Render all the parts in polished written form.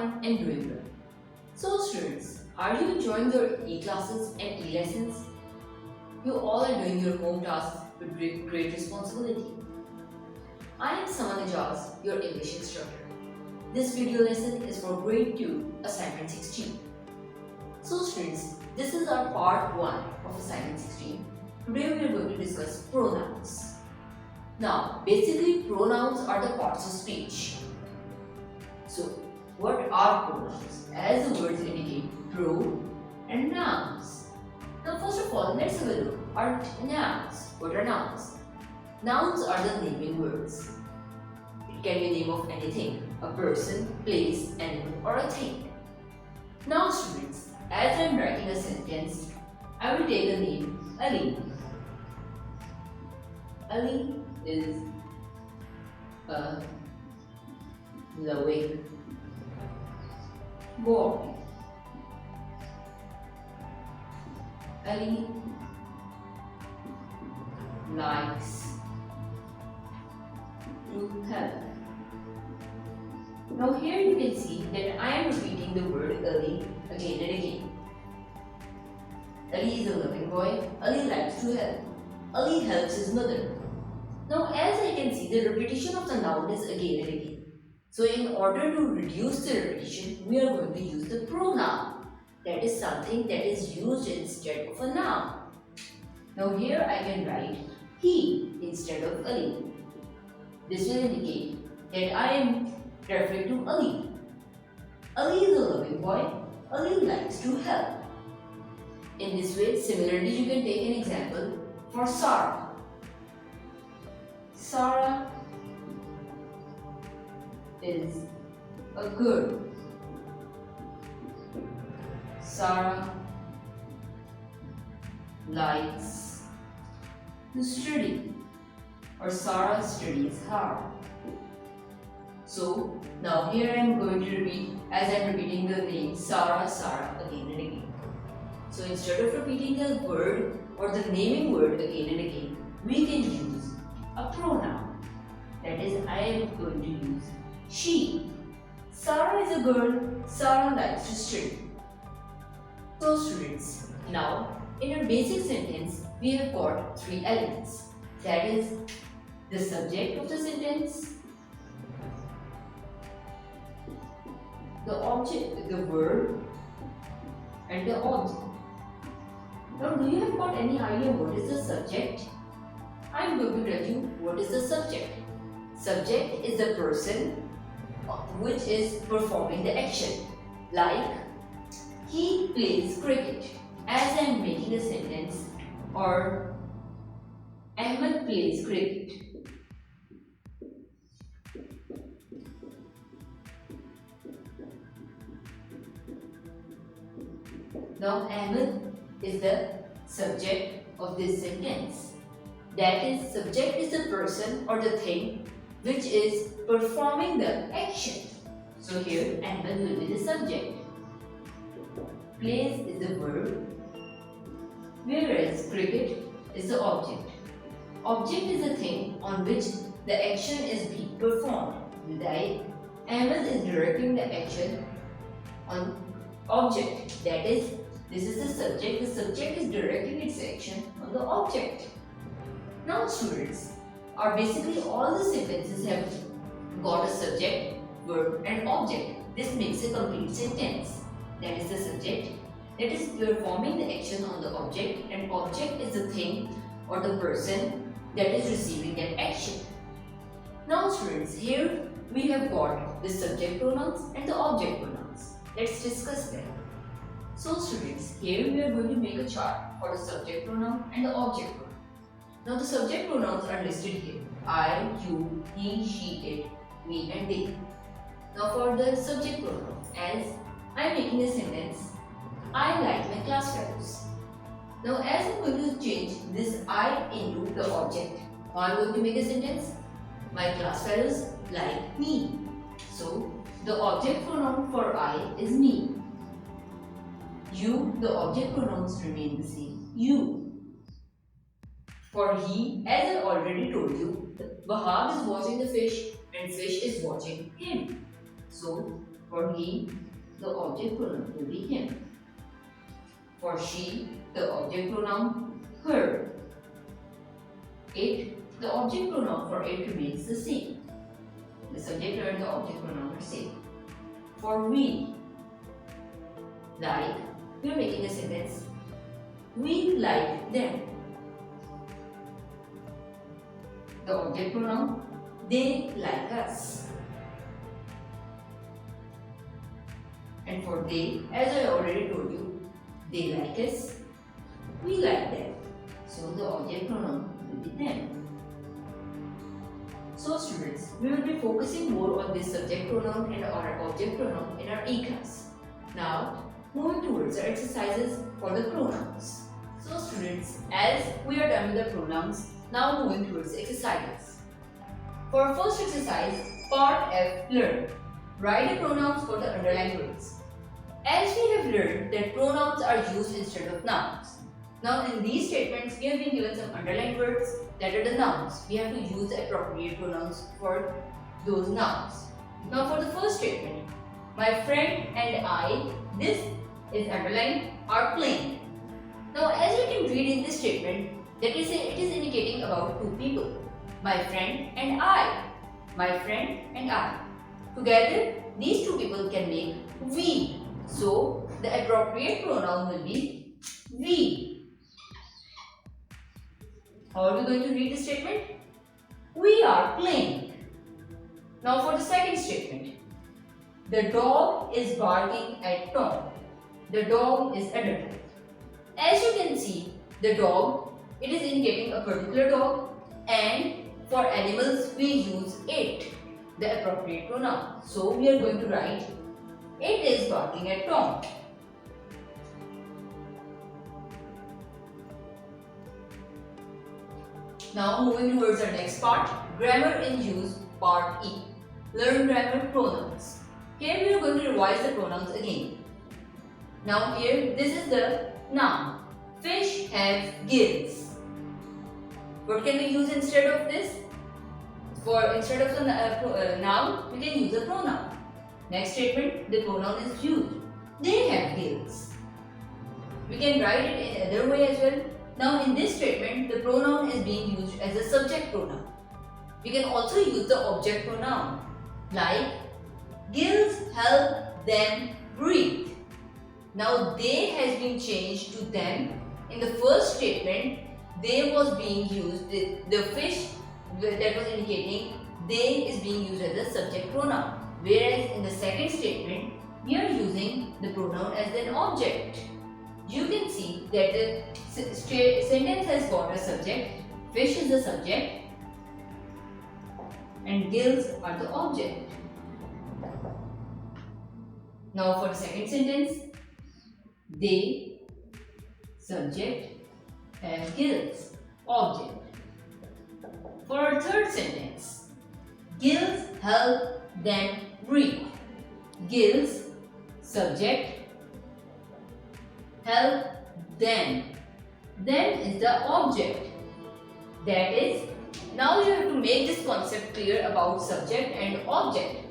fine and doing well. So students, are you enjoying your e-classes and e-lessons? You all are doing your home tasks with great responsibility. I am Samanajaz, your English instructor. This video lesson is for grade 2, assignment 16. So students, this is our part 1 of assignment 16. Today we are going to discuss pronouns. Now, basically pronouns are the parts of speech. So, what are pronouns? As the words indicate, pro and nouns. Now, first of all, let's have a look at nouns. What are nouns? Nouns are the naming words. It can be name of anything, a person, place, animal, or a thing. Now, students, as I am writing a sentence, I will take the name Ali. Ali is a loving boy. Ali likes to help. Now here you can see that I am repeating the word Ali again and again. Ali is a loving boy. Ali likes to help. Ali helps his mother. Now as I can see, the repetition of the noun is again and again. So in order to reduce the repetition, we are going to use the pronoun. That is something that is used instead of a noun. Now here I can write he instead of Ali. This will indicate that I am referring to Ali. Ali is a loving boy. Ali likes to help. In this way, similarly, you can take an example for Sarah. Sarah is a girl. Sarah likes to study, or Sarah studies hard. So now here I am going to repeat, as I am repeating the name Sarah again and again. So instead of repeating the word or the naming word again and again, we can use a pronoun. That is, I am going to use she. Sarah is a girl. Sarah likes to study. So students, now in a basic sentence, we have got 3 elements. That is the subject of the sentence, the object, the verb, and the object. Now, do you have got any idea what is the subject? I am going to tell you what is the subject. Subject is the person which is performing the action. Like, he plays cricket. As I am making a sentence, or Ahmed plays cricket. Now, Ahmed is the subject of this sentence. That is, subject is the person or the thing which is performing the action. So here, Ahmed will be the subject. Plays is the verb, whereas cricket is the object. Object is the thing on which the action is being performed. Like, Ahmed is directing the action on object. That is, this is the subject. The subject is directing its action on the object. Now students, basically all the sentences have got a subject, verb and object. This makes a complete sentence. That is the subject that is performing the action on the object, and object is the thing or the person that is receiving that action. Now students, here we have got the subject pronouns and the object pronouns. Let's discuss them. So students, here we are going to make a chart for the subject pronoun and the object pronoun. Now the subject pronouns are listed here. I, you, he, she, it, me and they. Now for the subject pronoun, as I am making a sentence, I like my class fellows. Now as I am going to change this I into the object, I am going to make a sentence, my class fellows like me. So the object pronoun for I is me. You, the object pronouns remain the same, you. For he, as I already told you, Wahab is watching the fish and fish is watching him. So For he, the object pronoun will be him. For she, the object pronoun her. It, the object pronoun for it remains the same. The subject and the object pronoun are same. For we, like, we are making a sentence. We like them. The object pronoun, they like us. And for they, as I already told you, they like us, we like them. So the object pronoun will be them. So students, we will be focusing more on this subject pronoun and our object pronoun in our e-class. Now, moving towards our exercises for the pronouns. So students, as we are done with the pronouns, now moving towards the exercises. For our first exercise, part F, learn. Write the pronouns for the underlined words. As we have learned that pronouns are used instead of nouns. Now in these statements, we have been given some underlined words that are the nouns. We have to use the appropriate pronouns for those nouns. Now for the first statement, my friend and I, this is underlined, are playing. Now as you can read in this statement, that is, it is indicating about two people. My friend and I. My friend and I. Together, these two people can make we. So, the appropriate pronoun will be we. How are we going to read the statement? We are playing. Now for the second statement. The dog is barking at Tom. The dog is adult. As you can see, the dog, it is indicating a particular dog, and for animals we use it, the appropriate pronoun. So we are going to write, it is barking at Tom. Now moving towards our next part, grammar in use, part E. Learn grammar pronouns. Here we are going to revise the pronouns again. Now here, this is the noun. Fish have gills. What can we use instead of this? Instead of the noun, we can use a pronoun. Next statement, the pronoun is used. They have gills. We can write it in other way as well. Now in this statement, the pronoun is being used as a subject pronoun. We can also use the object pronoun, like gills help them breathe. Now they has been changed to them. In the first statement, they was being used, the fish that was indicating they is being used as a subject pronoun. Whereas in the second statement, we are using the pronoun as an object. You can see that the sentence has got a subject, fish is the subject, and gills are the object. Now for the second sentence, they, subject, have gills, object. For our third sentence, gills help them breathe. Gills, subject, help them. Them is the object. That is, now you have to make this concept clear about subject and object.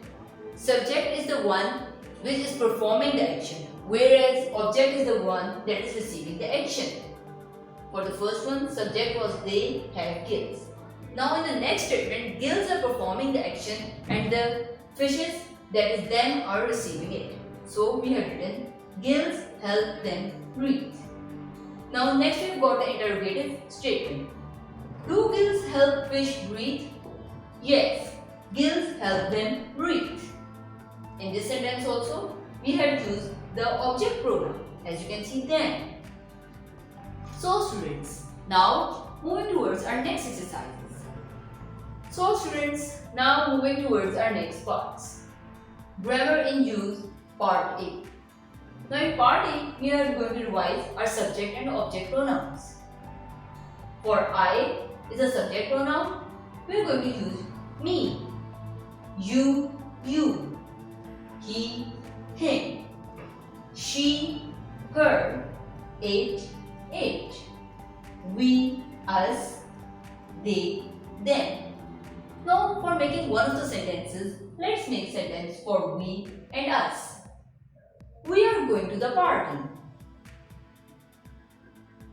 Subject is the one which is performing the action, whereas object is the one that is receiving the action. For the first one, subject was they have gills. Now in the next statement, gills are performing the action and the fishes, that is them, are receiving it. So we have written, gills help them breathe. Now next we have got the interrogative statement. Do gills help fish breathe? Yes, gills help them breathe. In this sentence also, we have used the object pronoun, as you can see them. So students, now moving towards our next exercises. So students, now moving towards our next parts. Grammar in use, part A. Now in part A, we are going to revise our subject and object pronouns. For I is a subject pronoun, we are going to use me, you, he, him, she, her, it, we, us, they, them. Now for making one of the sentences, let's make sentence for we and us. We are going to the party.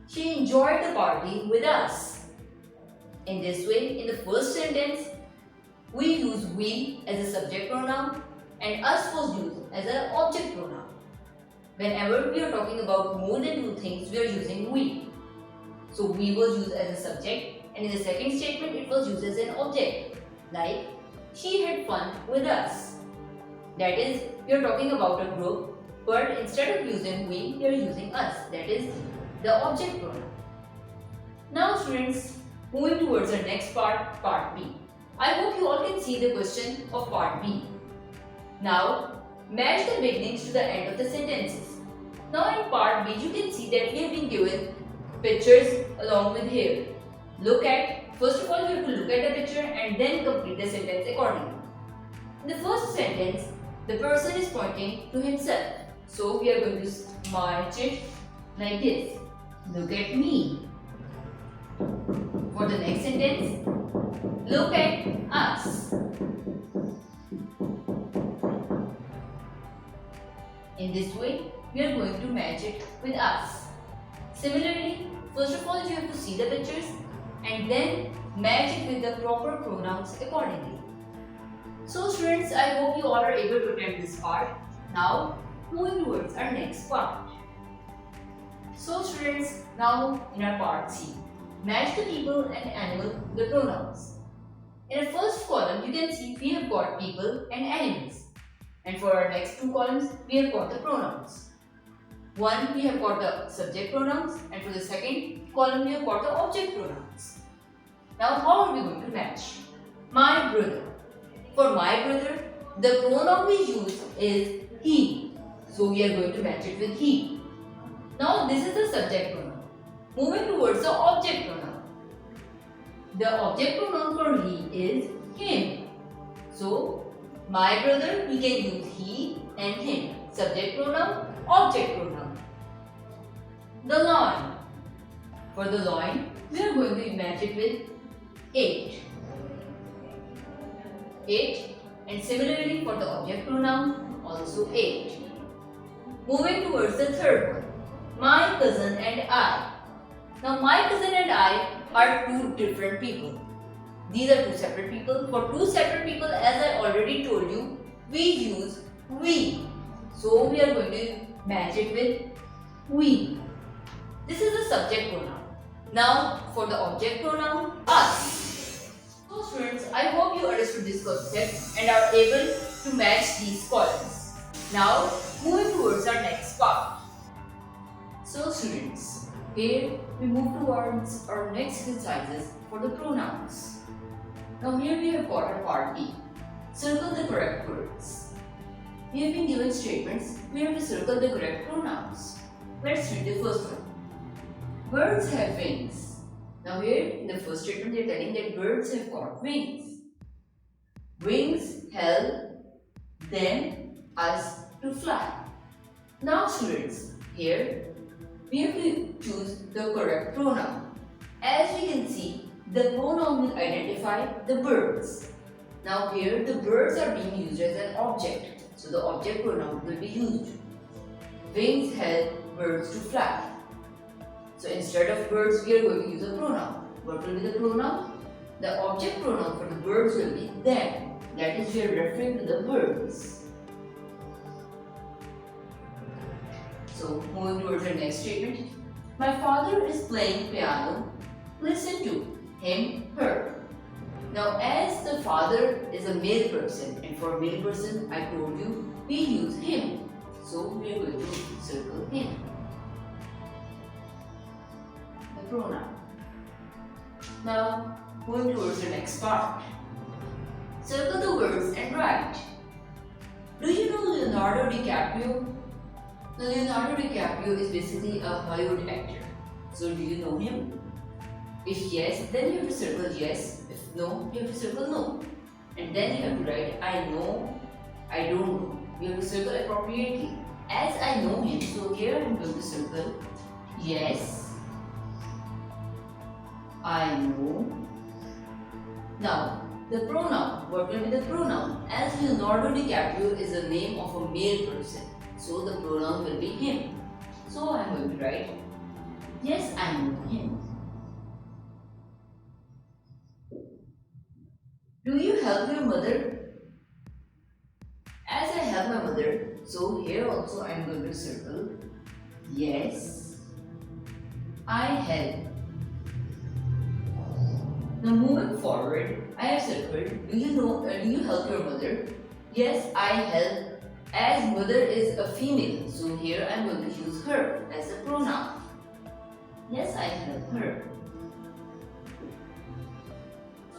She enjoyed the party with us. In this way, in the first sentence, we use we as a subject pronoun and us was used as an object pronoun. Whenever we are talking about more than two things, we are using we. So we was used as a subject, and in the second statement it was used as an object. Like, she had fun with us. That is, we are talking about a group, but instead of using we are using us. That is the object pronoun. Now students, moving towards the next part, part B. I hope you all can see the question of part B. Now, match the beginnings to the end of the sentences. Now in part B, you can see that we have been given pictures along with here. First of all, you have to look at the picture and then complete the sentence accordingly. In the first sentence, the person is pointing to himself. So we are going to match it like this. Look at me. For the next sentence, look at us. In this way, we are going to match it with us. Similarly, first of all, you have to see the pictures and then match it with the proper pronouns accordingly. So students, I hope you all are able to attempt this part. Now, moving towards our next part. So students, now in our part C, match the people and animal with the pronouns. In the first column, you can see we have got people and animals. And for our next two columns, we have got the pronouns. One, we have got the subject pronouns, and for the second column, we have got the object pronouns. Now, how are we going to match? My brother. For my brother, the pronoun we use is he. So, we are going to match it with he. Now, this is the subject pronoun. Moving towards the object pronoun. The object pronoun for he is him. So, my brother, we can use he and him. Subject pronoun, object pronoun. The lion. For the lion, we are going to match it with 8. 8. And similarly for the object pronoun, also 8. Moving towards the third one. My cousin and I. Now my cousin and I are two different people. These are two separate people. For two separate people, as I already told you, we use we. So we are going to match it with we. This is the subject pronoun. Now for the object pronoun, us. So students, I hope you understood this concept and are able to match these columns. Now moving towards our next part. So students, here we move towards our next exercises for the pronouns. Now here we have got a part B. Circle the correct words. We have been given statements. We have to circle the correct pronouns. Let's read the first one. Birds have wings. Now here in the first statement they are telling that birds have got wings. Wings help them us to fly. Now students, here we have to choose the correct pronoun. As we can see, the pronoun will identify the birds. Now here the birds are being used as an object. So the object pronoun will be used. Wings help birds to fly. So instead of birds, we are going to use a pronoun. What will be the pronoun? The object pronoun for the birds will be them. That is, we are referring to the birds. So moving towards the next statement. My father is playing piano. Listen to him, her. Now as the father is a male person, and for male person I told you we use him. So we are going to circle him. The pronoun. Now moving towards the next part. Circle the words and write. Do you know Leonardo DiCaprio? Now Leonardo DiCaprio is basically a Hollywood actor. So do you know him? If yes, then you have to circle yes. If no, you have to circle no. And then you have to write I know, I don't know. You have to circle appropriately. As I know him, so here I am going to circle yes, I know. Now, The pronoun. What will be the pronoun? As Leonardo DiCaprio is the name of a male person, so the pronoun will be him. So I am going to write, yes, I know him. Do you help your mother? As I help my mother, so here also I am going to circle, yes, I help. Now moving forward, I have circled, do you help your mother? Yes, I help. As mother is a female, so here I am going to use her as a pronoun. Yes, I help her.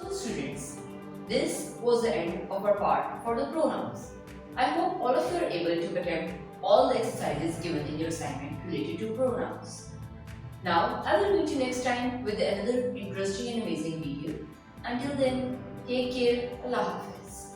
So students, this was the end of our part for the pronouns. I hope all of you are able to attempt all the exercises given in your assignment related to pronouns. Now, I will meet you next time with another interesting and amazing video. Until then, take care. Allah Hafiz.